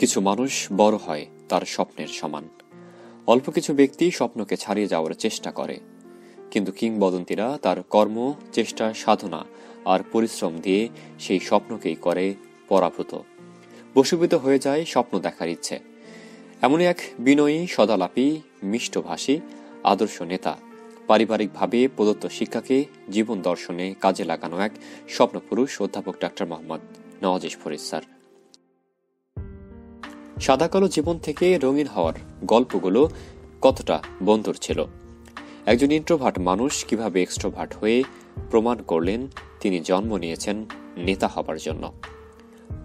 কিছু মানুষ বড় হয় তার স্বপ্নের সমান। অল্প কিছু ব্যক্তি স্বপ্নকে ছাড়িয়ে যাওয়ার চেষ্টা করে, কিন্তু কিংবদন্তিরা তার কর্ম, চেষ্টা, সাধনা আর পরিশ্রম দিয়ে সেই স্বপ্নকেই করে পরাভূত। বশীভূত হয়ে যায় স্বপ্ন দেখার ইচ্ছে। এমনই এক বিনয়ী, সদালাপী, মিষ্টভাষী, আদর্শ নেতা, পারিবারিকভাবে প্রদত্ত শিক্ষাকে জীবন দর্শনে কাজে লাগানো এক স্বপ্নপুরুষ অধ্যাপক ডক্টর মোহাম্মদ নওয়াজ ফরিদ স্যার। সাদা কালো জীবন থেকে রঙিন হওয়ার গল্পগুলো কতটা বন্ধুর ছিল। একজন ইন্ট্রোভার্ট মানুষ কিভাবে এক্সট্রোভার্ট হয়ে প্রমাণ করলেন তিনি জন্ম নিয়েছেন নেতা হবার জন্য।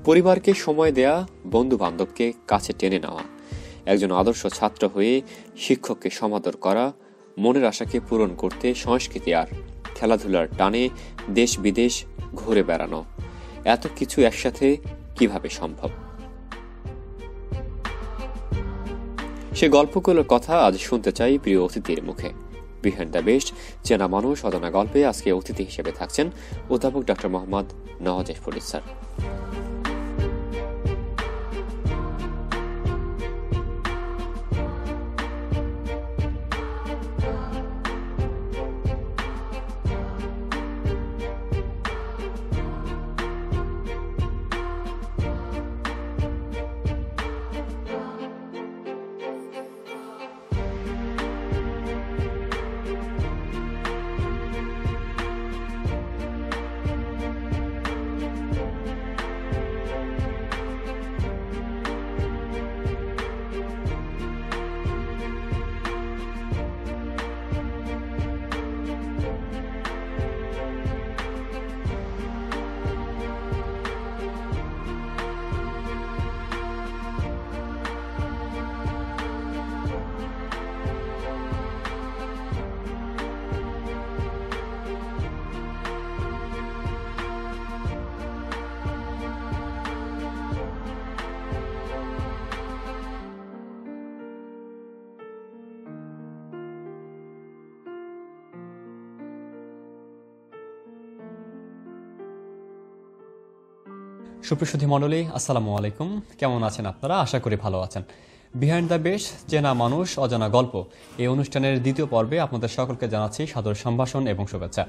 পরিবারকে সময় দেয়া, বন্ধু বান্ধবকে কাছে টেনে নেওয়া, একজন আদর্শ ছাত্র হয়ে শিক্ষককে সমাদর করা, মনের আশাকে পূরণ করতে সংস্কৃতি আর খেলাধুলার টানে দেশ বিদেশ ঘুরে বেড়ানো, এত কিছু একসাথে কিভাবে সম্ভব? সে গল্পগুলোর কথা আজ শুনতে চাই প্রিয় অতিথির মুখে। বিহাইন্ড দ্য বেস্ট চেনা মানুষ অজানা গল্পে আজকে অতিথি হিসেবে থাকছেন অধ্যাপক ডক্টর মোহাম্মদ নওয়াজ ফরিদ স্যার। সুপ্রসুধী মণ্ডলী, আসসালামু আলাইকুম। কেমন আছেন আপনারা? আশা করি ভালো আছেন। বিহাইন্ড দ্য বেস্ট চেনা মানুষ অজানা গল্প এই অনুষ্ঠানের দ্বিতীয় পর্বে আপনাদের সকলকে জানাচ্ছি সাদর সম্ভাষণ এবং শুভেচ্ছা।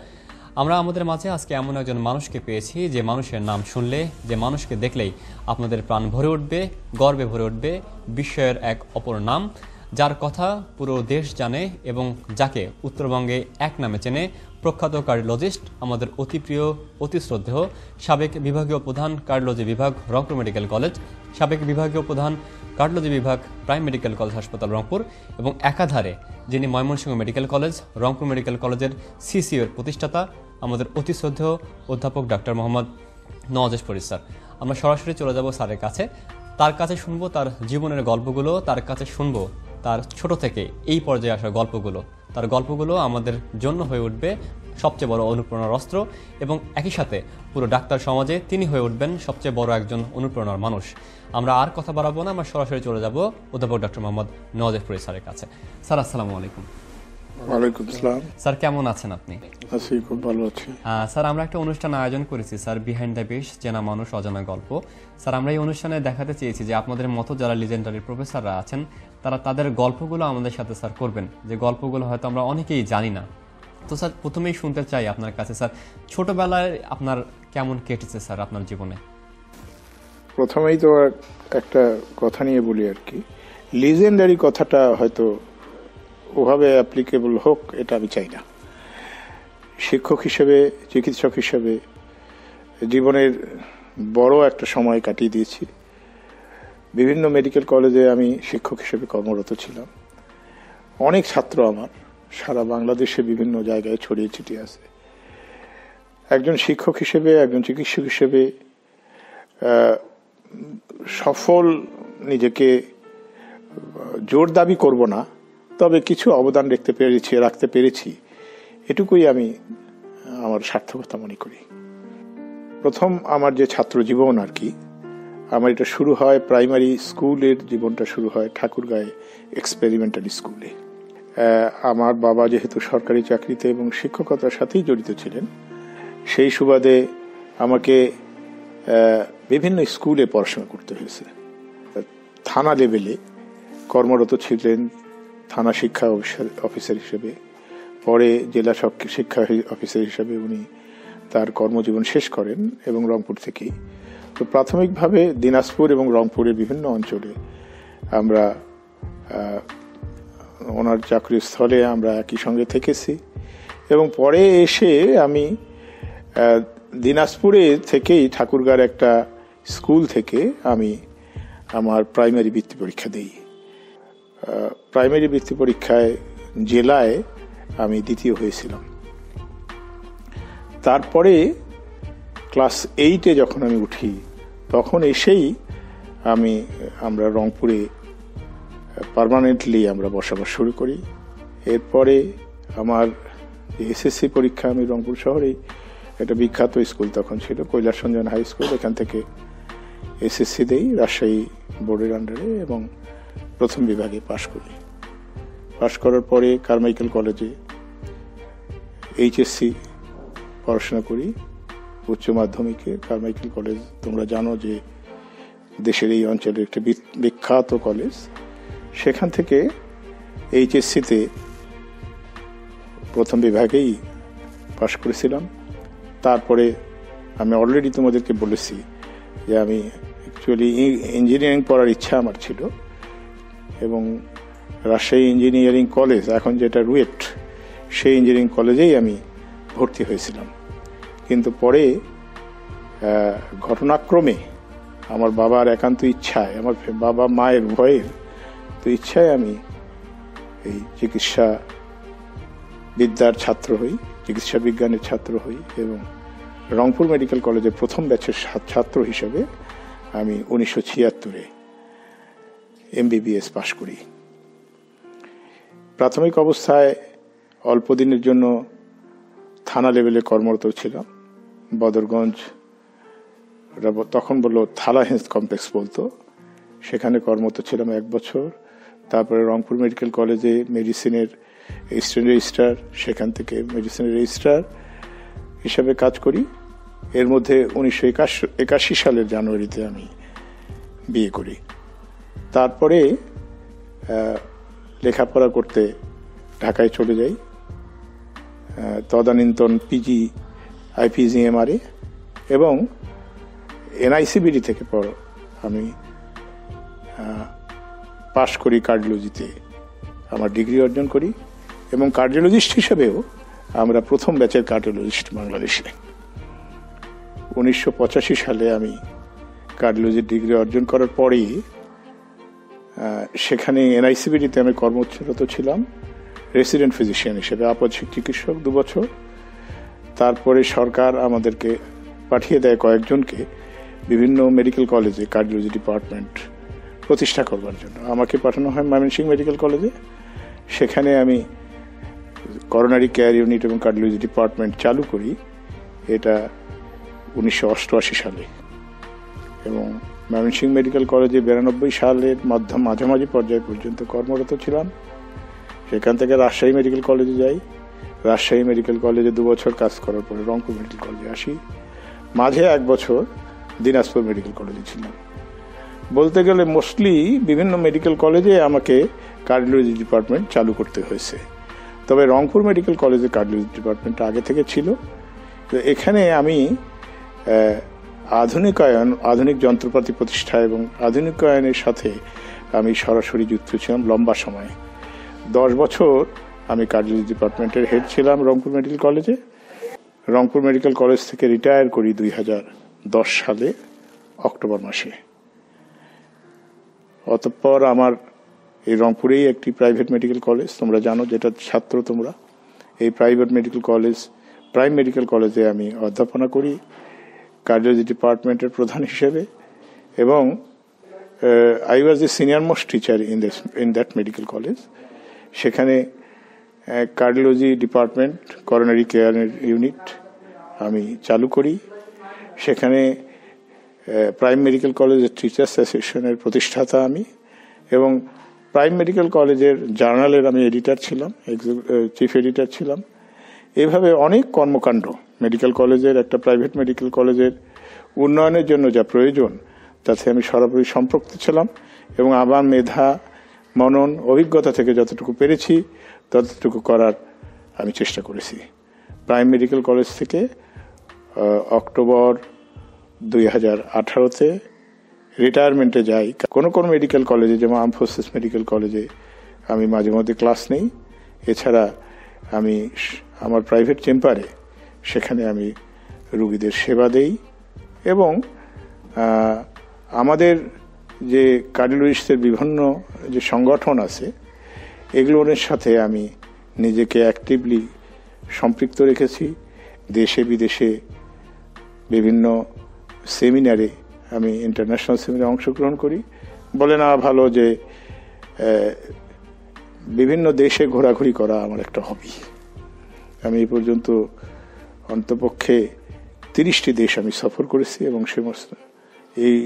আমরা আমাদের মাঝে আজকে এমন একজন মানুষকে পেয়েছি যে মানুষের নাম শুনলে, যে মানুষকে দেখলেই আপনাদের প্রাণ ভরে উঠবে, গর্বে ভরে উঠবে, বিস্ময়ের এক অপর নাম, যার কথা পুরো দেশ জানে এবং যাকে উত্তরবঙ্গে এক নামে চেনে প্রখ্যাত কার্ডিওলজিস্ট, আমাদের অতি প্রিয়, অতি শ্রদ্ধেয় সাবেক বিভাগীয় প্রধান কার্ডিওলজি বিভাগ রংপুর মেডিকেল কলেজ, সাবেক বিভাগীয় প্রধান কার্ডিওলজি বিভাগ প্রাইম মেডিকেল কলেজ হাসপাতাল রংপুর এবং একাধারে যিনি Mymensingh medical college, Rangpur medical কলেজের সিসিও এর প্রতিষ্ঠাতা, আমাদের অতি শ্রদ্ধেয় অধ্যাপক ডক্টর মোহাম্মদ নওয়াজ ফরিদ স্যার। আমরা সরাসরি চলে যাব স্যারের কাছে, তার কাছে শুনবো তার জীবনের গল্পগুলো, তার কাছে শুনবো তার ছোট থেকে এই পর্যায়ে আসা গল্পগুলো। তার গল্পগুলো আমাদের জন্য হয়ে উঠবে সবচেয়ে বড় অনুপ্রেরণার অস্ত্র এবং একই সাথে পুরো ডাক্তার সমাজে তিনি হয়ে উঠবেন সবচেয়ে বড় একজন অনুপ্রেরণার মানুষ। আমরা আর কথা বাড়াবো না, আমরা সরাসরি চলে যাব অধ্যাপক ডক্টর মোহাম্মদ নওয়াজ ফরিদ স্যারের কাছে। স্যার, আসসালামু আলাইকুম। ওয়ালাইকুম আসসালাম। স্যার, কেমন আছেন আপনি? আছি, খুব ভালো আছি। স্যার, আমরা একটা অনুষ্ঠান আয়োজন করেছি স্যার, বিহাইন্ড দ্য বেস্ট চেনা মানুষ অজানা গল্প। স্যার, আমরা এই অনুষ্ঠানে দেখাতে চেয়েছি যে আপনাদের মতো যারা লিজেন্ডারি প্রফেসররা আছেন তারা তাদের গল্পগুলো আমাদের সাথে স্যার করবেন, যে গল্পগুলো হয়তো আমরা অনেকেই জানি না। তো স্যার, প্রথমেই শুনতে চাই আপনার কাছে স্যার, ছোটবেলায় আপনার কেমন কেটেছে স্যার আপনার জীবনে? প্রথমেই তো একটা কথা নিয়ে বলি আর কি, লিজেন্ডারি কথাটা হয়তো ওভাবে অ্যাপ্লিকেবল হোক এটা আমি চাই না। শিক্ষক হিসেবে, চিকিৎসক হিসেবে জীবনের বড় একটা সময় কাটিয়ে দিয়েছি। বিভিন্ন মেডিকেল কলেজে আমি শিক্ষক হিসেবে কর্মরত ছিলাম। অনেক ছাত্র আমার সারা বাংলাদেশে বিভিন্ন জায়গায় ছড়িয়ে ছিটিয়ে আছে। একজন শিক্ষক হিসেবে, একজন চিকিৎসক হিসেবে সফল নিজেকে জোর দাবি করব না, তবে কিছু অবদান রাখতে পেরেছি, এটুকুই আমি আমার সার্থকতা মনে করি। প্রথম আমার যে ছাত্র জীবন আর কি, আমার এটা শুরু হয় প্রাইমারি স্কুলের জীবনটা শুরু হয় ঠাকুরগাঁয়ে এক্সপেরিমেন্টাল স্কুলে। আমার বাবা যেহেতু সরকারি চাকরিতে এবং শিক্ষকতার সাথেই জড়িত ছিলেন, সেই সুবাদে আমাকে বিভিন্ন স্কুলে পড়াশোনা করতে হয়েছে। থানা লেভেলে কর্মরত ছিলেন থানা শিক্ষা অফিসার হিসেবে, পরে জেলা শিক্ষা অফিসার হিসেবে উনি তার কর্মজীবন শেষ করেন এবং রংপুর থেকেই। তো প্রাথমিকভাবে দিনাজপুর এবং রংপুরের বিভিন্ন অঞ্চলে আমরা ওনার চাকরির স্থলে আমরা একই সঙ্গে থেকেছি এবং পরে এসে আমি দিনাজপুরে থেকেই ঠাকুরগাঁর একটা স্কুল থেকে আমি আমার প্রাইমারি বৃত্তি পরীক্ষা দিই। প্রাইমারি বৃত্তি পরীক্ষায় জেলায় আমি দ্বিতীয় হয়েছিলাম। তারপরে ক্লাস 8-এ যখন আমি উঠি তখন এসেই আমরা রংপুরে পার্মানেন্টলি আমরা বসবাস শুরু করি। এরপরে আমার এসএসসি পরীক্ষা আমি রংপুর শহরেই একটা বিখ্যাত স্কুল তখন ছিল কৈলাসরঞ্জন হাই স্কুল, এখান থেকে এসএসসি দেই রাজশাহী বোর্ডের আন্ডারে এবং প্রথম বিভাগে পাশ করি। পাশ করার পরে কারমাইকেল কলেজে এইচএসসি পড়াশোনা করি। উচ্চ মাধ্যমিকে কারমাইকেল কলেজ তোমরা জানো যে দেশের এই অঞ্চলের একটা বিখ্যাত কলেজ। সেখান থেকে এইচএসসিতে প্রথম বিভাগেই পাশ করেছিলাম। তারপরে আমি অলরেডি তোমাদেরকে বলেছি যে আমি অ্যাকচুয়ালি ইঞ্জিনিয়ারিং পড়ার ইচ্ছা আমার ছিল এবং রাজশাহী ইঞ্জিনিয়ারিং কলেজ, এখন যেটা রুয়েট, সেই ইঞ্জিনিয়ারিং কলেজেই আমি ভর্তি হয়েছিলাম। কিন্তু পরে ঘটনাক্রমে আমার বাবার একান্ত ইচ্ছায়, আমার বাবা মায়ের ভয়ের তো ইচ্ছায় আমি এই চিকিৎসা বিদ্যার ছাত্র হই, চিকিৎসা বিজ্ঞানের ছাত্র হই এবং রংপুর মেডিকেল কলেজের প্রথম ব্যাচের ছাত্র হিসেবে আমি 1976-এ এমবিবিএস পাশ করি। প্রাথমিক অবস্থায় অল্প দিনের জন্য থানা লেভেলে কর্মরত ছিলাম। বদরগঞ্জ, তখন বললো থালা হেলথ কমপ্লেক্স বলতো, সেখানে কর্মরত ছিলাম 1 বছর। তারপরে রংপুর মেডিকেল কলেজে মেডিসিনের অ্যাসিস্ট্যান্ট রেজিস্ট্রার, সেখান থেকে মেডিসিনের রেজিস্ট্রার হিসাবে কাজ করি। এর মধ্যে 1981 সালের জানুয়ারিতে আমি বিয়ে করি। তারপরে লেখাপড়া করতে ঢাকায় চলে যাই, তদানীন্তন পিজি আইপিজিএমআরে এবং এনআইসিবিডি থেকে পর আমি পাশ করি কার্ডিওলজিতে, আমার ডিগ্রি অর্জন করি এবং কার্ডিওলজিস্ট হিসেবেও আমরা প্রথম ব্যাচের কার্ডিওলজিস্ট বাংলাদেশে। 1985 সালে আমি কার্ডিওলজির ডিগ্রি অর্জন করার পরেই সেখানে এনআইসিবিডিতে আমি কর্মরত ছিলাম রেসিডেন্ট ফিজিশিয়ান হিসেবে, আপাতশিক চিকিৎসক 2 বছর। তারপরে সরকার আমাদেরকে পাঠিয়ে দেয় কয়েকজনকে বিভিন্ন মেডিকেল কলেজে কার্ডিওলজি ডিপার্টমেন্ট প্রতিষ্ঠা করবার জন্য। আমাকে পাঠানো হয় ময়মনসিংহ মেডিকেল কলেজে। সেখানে আমি করোনারি কেয়ার ইউনিট এবং কার্ডিওলজি ডিপার্টমেন্ট চালু করি, এটা 1988 সালে এবং ময়মনসিংহ মেডিকেল কলেজে 92 সালের মাঝামাঝি পর্যায় পর্যন্ত কর্মরত ছিলাম। সেখান থেকে রাজশাহী মেডিকেল কলেজে যাই। রাজশাহী মেডিকেল কলেজে 2 বছর কাজ করার পরে রংপুর মেডিকেল কলেজে আসি। মাঝে 1 বছর দিনাজপুর মেডিকেল কলেজে ছিলাম। বলতে গেলে মোস্টলি বিভিন্ন মেডিকেল কলেজে আমাকে কার্ডিওলজি ডিপার্টমেন্ট চালু করতে হয়েছে, তবে রংপুর মেডিকেল কলেজে কার্ডিওলজি ডিপার্টমেন্ট আগে থেকে ছিল। তো এখানে আমি আধুনিক যন্ত্রপাতি প্রতিষ্ঠা এবং আধুনিকায়নের সাথে আমি সরাসরি যুক্ত ছিলাম লম্বা সময়। 10 বছর আমি কার্ডিওলজি ডিপার্টমেন্টের হেড ছিলাম রংপুর মেডিকেল কলেজে। রংপুর মেডিকেল কলেজ থেকে রিটায়ার করি 2010 সালে অক্টোবর মাসে। অতঃপর আমার এই রংপুরেই একটি প্রাইভেট মেডিকেল কলেজ, তোমরা জানো, যেটা ছাত্র তোমরা। এই private medical college, prime medical কলেজে আমি অধ্যাপনা করি কার্ডিওলজি ডিপার্টমেন্টের প্রধান হিসেবে এবং I was the senior most teacher in that medical college. সেখানে cardiology department, coronary care unit আমি চালু করি। সেখানে প্রাইম মেডিকেল কলেজের টিচার্স অ্যাসোসিয়েশনের প্রতিষ্ঠাতা আমি এবং প্রাইম মেডিকেল কলেজের জার্নালের আমি এডিটর ছিলাম, চিফ এডিটর ছিলাম। এভাবে অনেক কর্মকাণ্ড মেডিকেল কলেজের, একটা প্রাইভেট মেডিকেল কলেজের উন্নয়নের জন্য যা প্রয়োজন তাতে আমি সরাসরি সম্পৃক্ত ছিলাম এবং আমার মেধা, মনন, অভিজ্ঞতা থেকে যতটুকু পেরেছি ততটুকু করার আমি চেষ্টা করেছি। প্রাইম মেডিকেল কলেজ থেকে অক্টোবর 2018-তে রিটায়ারমেন্টে যাই। কোন কোন মেডিকেল কলেজে, যেমন আর্মড ফোর্সেস মেডিকেল কলেজে আমি মাঝে মধ্যে ক্লাস নেই। এছাড়া আমি আমার প্রাইভেট চেম্বারে সেখানে আমি রোগীদের সেবা দেই এবং আমাদের যে কার্ডিওলজিস্টদের বিভিন্ন যে সংগঠন আছে এগুলোর সাথে আমি নিজেকে অ্যাক্টিভলি সম্পৃক্ত রেখেছি। দেশে বিদেশে বিভিন্ন সেমিনারে, আমি ইন্টারন্যাশনাল সেমিনারে অংশগ্রহণ করি। বলে না ভালো যে বিভিন্ন দেশে ঘোরাঘুরি করা আমার একটা হবি। আমি এই পর্যন্ত অন্তপক্ষে 30টি দেশ আমি সফর করেছি এবং সমস্ত এই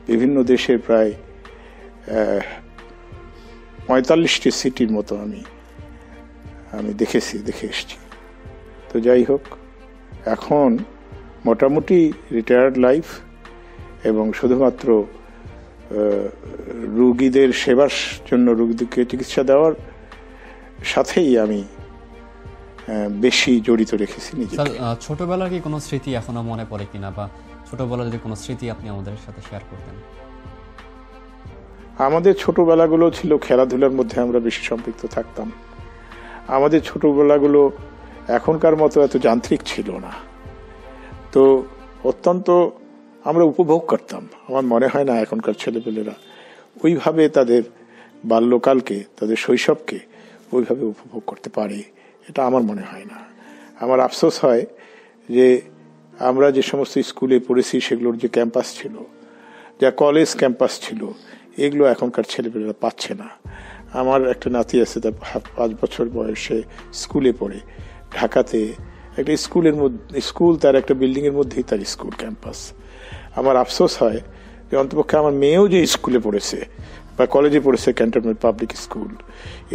বিভিন্ন দেশের প্রায় 45টি সিটির মতো আমি দেখে এসেছি। তো যাই হোক, এখন মোটামুটি রিটায়ার্ড লাইফ এবং শুধুমাত্র রোগীদের সেবার জন্য, রোগীদেরকে চিকিৎসা দেওয়ার সাথেই আমি বেশি জড়িত রেখেছি নিজেকে। ছোটবেলার কি কোনো স্মৃতি এখনো মনে পড়ে কিনা, বা ছোটবেলার যদি কোনো স্মৃতি আপনি আমাদের সাথে শেয়ার করতেন? আমাদের ছোটবেলাগুলো ছিল খেলাধুলার মধ্যে আমরা বেশি সম্পৃক্ত থাকতাম। আমাদের ছোটবেলাগুলো এখনকার মতো এত যান্ত্রিক ছিল না, তো অত্যন্ত আমরা উপভোগ করতাম। আমার মনে হয় না এখনকার ছেলেপেলেরা ওইভাবে তাদের বাল্যকালকে, তাদের শৈশবকে ওইভাবে উপভোগ করতে পারে, এটা আমার মনে হয় না। আমার আফসোস হয় যে আমরা যে সমস্ত স্কুলে পড়েছি সেগুলোর যে ক্যাম্পাস ছিল, যা কলেজ ক্যাম্পাস ছিল, এগুলো এখনকার ছেলেপেলেরা পাচ্ছে না। আমার একটা নাতি আছে, তার 5 বছর বয়সে স্কুলে পড়ে ঢাকাতে, একটা স্কুল তার একটা বিল্ডিং এর মধ্যেই তার স্কুল ক্যাম্পাস। আমার আফসোস হয় যে অন্তপক্ষে আমার মেয়েও যে স্কুলে পড়েছে বা কলেজে পড়েছে, ক্যান্টনমেন্ট পাবলিক স্কুল,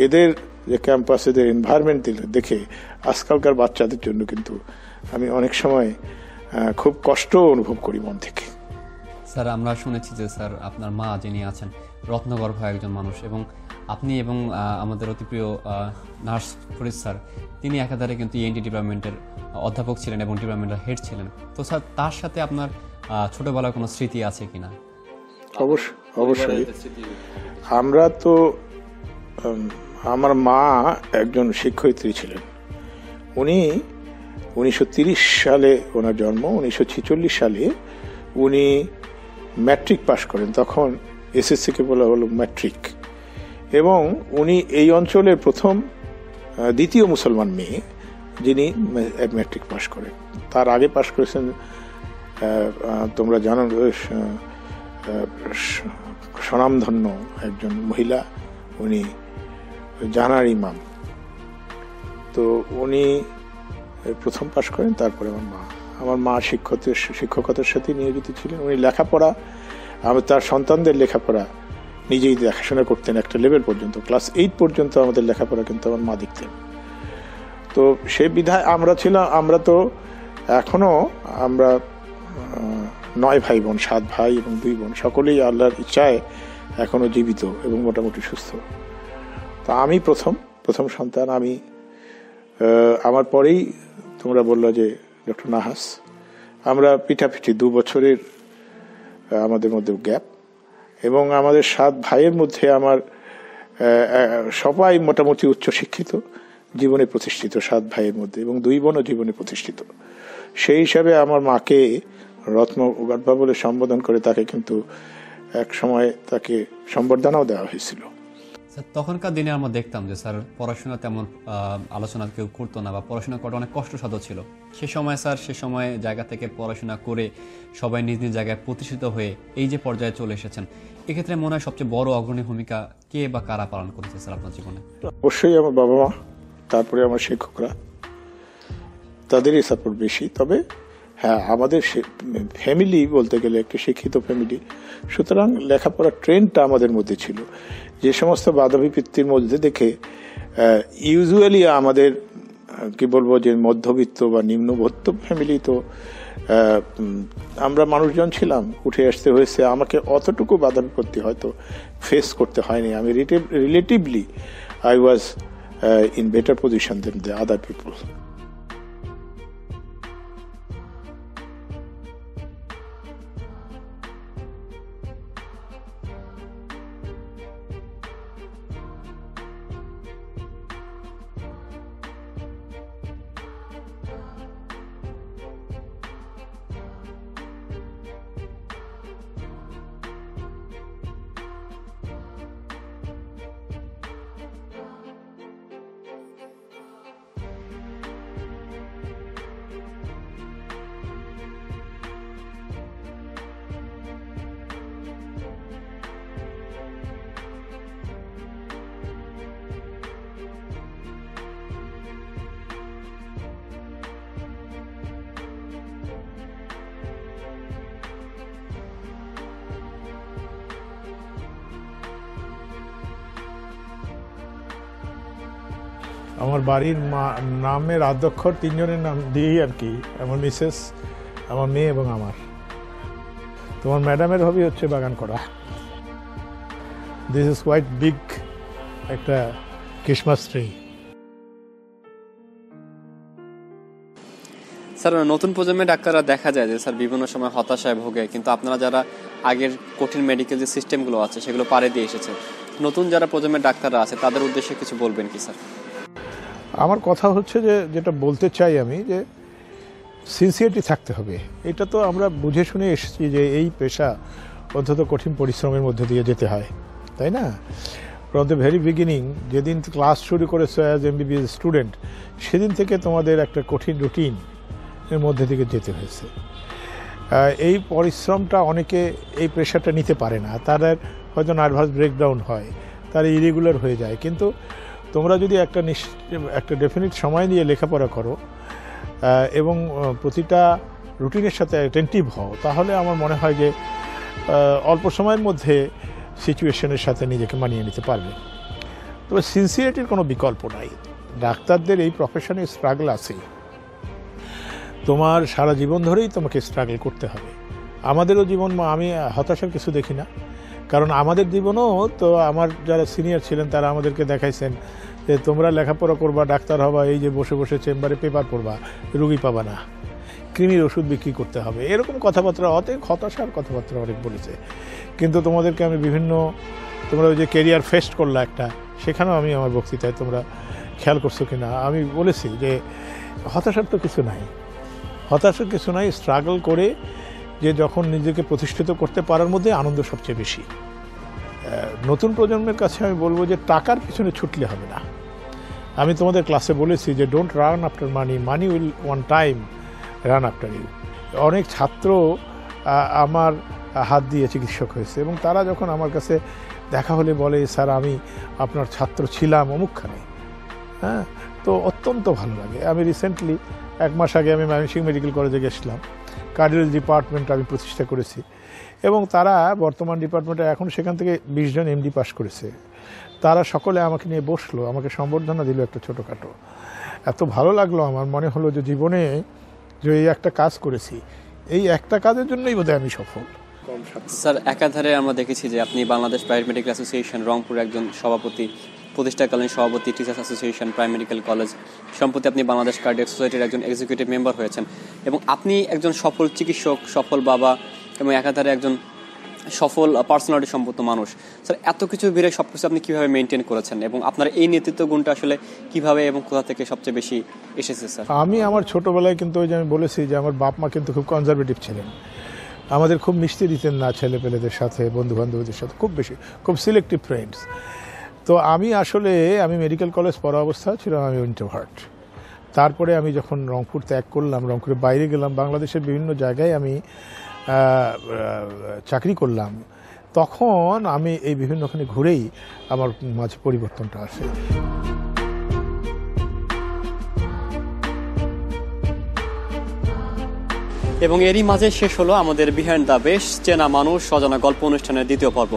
এদের যে ক্যাম্পাস, এদের এনভায়রনমেন্ট দেখে আজকালকার বাচ্চাদের জন্য কিন্তু আমি অনেক সময় খুব কষ্ট অনুভব করি মন থেকে। স্যার, আমরা শুনেছি যে স্যার আপনার মা যিনি আছেন রত্নগর্ভ একজন মানুষ, এবং আপনি এবং আমাদের অতি প্রিয় নার্স ফরিদ স্যার, তিনি একাধারে কিন্তু ENT ডিপার্টমেন্টের অধ্যাপক ছিলেন এবং ডিপার্টমেন্টের হেড ছিলেন। তো স্যার, তার সাথে আপনার ছোটবেলার কোনো স্মৃতি আছে কিনা? অবশ্যই। আমরা তো, আমার মা একজন শিক্ষয়িত্রী ছিলেন। উনি 1930 সালে ওনার জন্ম, 1946 সালে উনি ম্যাট্রিক পাশ করেন। তখন SSC কে বলা হলো ম্যাট্রিক, এবং উনি এই অঞ্চলের দ্বিতীয় মুসলমান মেয়ে যিনি ম্যাট্রিক পাশ করেন। তার আগে পাশ করেছেন, তোমরা জানো, স্বনামধন্য একজন মহিলা, উনি জানার ইমাম। তো উনি প্রথম পাশ করেন, তারপরে আমার মা শিক্ষকতার সাথে নিয়োজিত ছিলেন। উনি লেখাপড়া, তার সন্তানদের লেখাপড়া নিজেই দেখাশোনা করতেন একটা লেভেল পর্যন্ত, ক্লাস 8 পর্যন্ত আমাদের লেখাপড়া কিন্তু আমার মা দেখতেন। তো সেই বিধায় আমরা তো এখনো 9 ভাই বোন, 7 ভাই এবং 2 বোন, সকলেই আল্লাহর ইচ্ছায় এখনো জীবিত এবং মোটামুটি সুস্থ। তো আমি প্রথম সন্তান। আমার পরেই তোমরা বললো যে ডক্টর নাহাস, আমরা পিঠাপিঠি 2 বছরের আমাদের মধ্যে গ্যাপ, এবং আমাদের 7 ভাইয়ের মধ্যে আমার সবাই মোটামুটি উচ্চশিক্ষিত, জীবনে প্রতিষ্ঠিত 7 ভাইয়ের মধ্যে, এবং 2 বোনও জীবনে প্রতিষ্ঠিত। সেই হিসাবে আমার মাকে রত্নগর্ভা বলে সম্বোধন করে তাকে কিন্তু এক সময় তাকে সম্বর্ধনাও দেওয়া হয়েছিল। তখনকার দিনে আমরা দেখতাম যে স্যার পড়াশোনা তেমন আলোচনা কেউ করতো না, বা পড়াশোনা করা অনেক কষ্টসাধ্য ছিল। সে সময় জায়গা থেকে পড়াশোনা করে সবাই নিজ নিজ জায়গায় প্রতিষ্ঠিত হয়ে এই যে পর্যায়ে চলে এসেছেন, এক্ষেত্রে মনে হয় সবচেয়ে বড় অগ্রণী ভূমিকা কে বা কারা পালন করেছে স্যার আপনার জীবনে? অবশ্যই আমার বাবা মা, তারপরে আমার শিক্ষকরা, তাদেরই সাপোর্ট বেশি। তবে হ্যাঁ, আমাদের ফ্যামিলি বলতে গেলে একটা শিক্ষিত ফ্যামিলি, সুতরাং লেখাপড়ার ট্রেন্ডটা আমাদের মধ্যে ছিল। যে সমস্ত বাধা বিপত্তির মধ্যে দেখে ইউজুয়ালি আমাদের কি বলবো যে মধ্যবিত্ত বা নিম্নবিত্ত ফ্যামিলি, তো আমরা মানুষজন ছিলাম, উঠে আসতে হয়েছে। আমাকে অতটুকু বাধা বিপত্তি হয়তো ফেস করতে হয়নি। আমি relatively I was in better position than the other people. আমার বাড়ির নামের আদ্যক্ষর 3 জনের নাম দিয়েই আর কি, আমার মিসেস, আমার মেয়ে এবং আমার। তোমার ম্যাডামের হবি হচ্ছে বাগান করা। দিস ইজ কোয়াইট বিগ একটা ক্রিসমাস ট্রি। স্যার, নতুন প্রজন্মের ডাক্তাররা দেখা যায় যে স্যার বিভিন্ন সময় হতাশায় ভোগে, কিন্তু আপনারা যারা আগের কঠিন মেডিকেল যে সিস্টেমগুলো আছে সেগুলো পারে দিয়ে এসেছে, নতুন যারা প্রজন্মের ডাক্তাররা আছে তাদের উদ্দেশ্যে কিছু বলবেন কি স্যার? আমার কথা হচ্ছে যে যেটা বলতে চাই আমি, যে সিনসিয়ারিটি থাকতে হবে। এটা তো আমরা বুঝে শুনে এসেছি যে এই পেশা অত্যন্ত কঠিন পরিশ্রমের মধ্যে দিয়ে যেতে হয়, তাই না? ফ্রম দ্য ভেরি বিগিনিং, যেদিন ক্লাস শুরু করেছো অ্যাজ এমবিবিএস স্টুডেন্ট, সেদিন থেকে তোমাদের একটা কঠিন রুটিন এর মধ্যে থেকে যেতে হয়েছে। এই পরিশ্রমটা অনেকে এই প্রেশারটা নিতে পারে না, তাদের হয়তো নার্ভাস ব্রেকডাউন হয়, তারা ইরেগুলার হয়ে যায়। কিন্তু তোমরা যদি একটা ডেফিনিট সময় নিয়ে লেখাপড়া করো এবং প্রতিটা রুটিনের সাথে অ্যাটেন্টিভ হও, তাহলে আমার মনে হয় যে অল্প সময়ের মধ্যে সিচুয়েশনের সাথে নিজেকে মানিয়ে নিতে পারবে। তবে সিনসিয়ারিটির কোনো বিকল্প নাই। ডাক্তারদের এই প্রফেশনে স্ট্রাগল আছে, তোমার সারা জীবন ধরেই তোমাকে স্ট্রাগল করতে হবে। আমাদেরও জীবন, আমি হতাশার কিছু দেখি না, কারণ আমাদের জীবনও তো আমার যারা সিনিয়র ছিলেন তারা আমাদেরকে দেখাইছেন যে তোমরা লেখাপড়া করবা, ডাক্তার হবা, এই যে বসে বসে চেম্বারে পেপার পড়বা, রুগী পাবা না, কৃমির ওষুধ বিক্রি করতে হবে, এরকম কথাবার্তা, অনেক হতাশার কথাবার্তা অনেক বলেছে। কিন্তু তোমাদেরকে আমি তোমরা ওই যে কেরিয়ার ফেস্ট করলা একটা, সেখানেও আমি আমার বক্তৃতায়, তোমরা খেয়াল করছো কিনা, আমি বলেছি যে হতাশার তো কিছু নাই, হতাশার কিছু নাই। স্ট্রাগল করে যে যখন নিজেকে প্রতিষ্ঠিত করতে পারার মধ্যে আনন্দ সবচেয়ে বেশি। নতুন প্রজন্মের কাছে আমি বলবো যে টাকার পিছনে ছুটলে হবে না। আমি তোমাদের ক্লাসে বলেছি যে don't run after money, money will one time run after you. অনেক ছাত্র আমার হাত দিয়ে চিকিৎসক হয়েছে এবং তারা যখন আমার কাছে দেখা হলে বলে, স্যার আমি আপনার ছাত্র ছিলাম অমুকখানে, হ্যাঁ, তো অত্যন্ত ভালো লাগে। আমি রিসেন্টলি 1 মাস আগে আমি ময়মনসিংহ মেডিকেল কলেজে গেছিলাম, কার্ডিওলজি ডিপার্টমেন্ট আমি প্রতিষ্ঠা করেছি এবং তারা বর্তমান ডিপার্টমেন্টে এখন সেখান থেকে 20 জন এমডি পাস করেছে। তারা সকলে আমাকে নিয়ে বসলো, আমাকে সম্বর্ধনা দিল একটা ছোটোখাটো। এত ভালো লাগলো, আমার মনে হলো যে জীবনে যে এই একটা কাজ করেছি, এই একটা কাজের জন্যই বোধহয় আমি সফল। স্যার, একাধারে আমরা দেখেছি যে আপনি Bangladesh private medical association Rangpur একজন সভাপতি, প্রতিষ্ঠাকালীন সভাপতি, teachers association prime medical college, সম্প্রতি আপনি বাংলাদেশ কার্ডিয়াক সোসাইটির একজন এক্সিকিউটিভ মেম্বার হয়েছেন এবং আপনি একজন সফল চিকিৎসক, সফল বাবা এবং একাধারে একজন সফল পার্সোনালিটি সম্পন্ন মানুষ। স্যার, এত কিছু ভিড়ে সব কিছু আপনি কীভাবে মেনটেন করেছেন এবং আপনার এই নেতৃত্ব গুণটা আসলে কীভাবে এবং কোথা থেকে সবচেয়ে বেশি এসেছে? স্যার, আমি আমার ছোটোবেলায় কিন্তু ওই যে আমি বলেছি যে আমার বাপ মা কিন্তু খুব কনজারভেটিভ ছিলেন, আমাদের খুব মিশতে দিতেন না ছেলে পেলেদের সাথে, বন্ধু বান্ধবদের সাথে, খুব সিলেক্টিভ ফ্রেন্ডস। তো আমি মেডিকেল কলেজ পড়া অবস্থা ছিলাম আমি ইন্ট্রোভার্ট। তারপরে আমি যখন রংপুর ত্যাগ করলাম, রংপুরের বাইরে গেলাম, বাংলাদেশের বিভিন্ন জায়গায় আমি চাকরি করলাম, তখন আমি এই বিভিন্নখানে ঘুরেই আমার মাঝে পরিবর্তনটা আসে। এবং এরই মাঝে শেষ হলো আমাদের বিহাইন্ড দ্য বেস্ট চেনা মানুষ অজানা গল্প অনুষ্ঠানের 2য় পর্ব।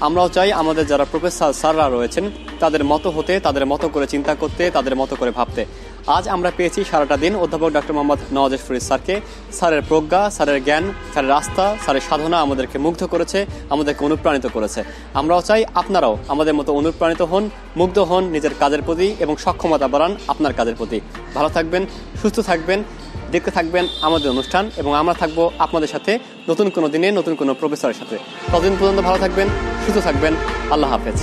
আমরাও চাই আমাদের যারা প্রফেসর স্যাররা রয়েছেন তাদের মতো হতে, তাদের মতো করে চিন্তা করতে, তাদের মতো করে ভাবতে। আজ আমরা পেয়েছি সারাটা দিন অধ্যাপক ডক্টর মোহাম্মদ নওয়াজ ফরিদ স্যারকে। স্যারের প্রজ্ঞা, স্যারের জ্ঞান, স্যারের রাস্তা, স্যারের সাধনা আমাদেরকে মুগ্ধ করেছে, আমাদেরকে অনুপ্রাণিত করেছে। আমরাও চাই আপনারাও আমাদের মতো অনুপ্রাণিত হন, মুগ্ধ হন নিজের কাজের প্রতি এবং সক্ষমতা বাড়ান আপনার কাজের প্রতি। ভালো থাকবেন, সুস্থ থাকবেন, দেখতে থাকবেন আমাদের অনুষ্ঠান এবং আমরা থাকবো আপনাদের সাথে নতুন কোনো দিনে নতুন কোনো প্রফেসরের সাথে। ততদিন পর্যন্ত ভালো থাকবেন, সুস্থ থাকবেন। আল্লাহ হাফেজ।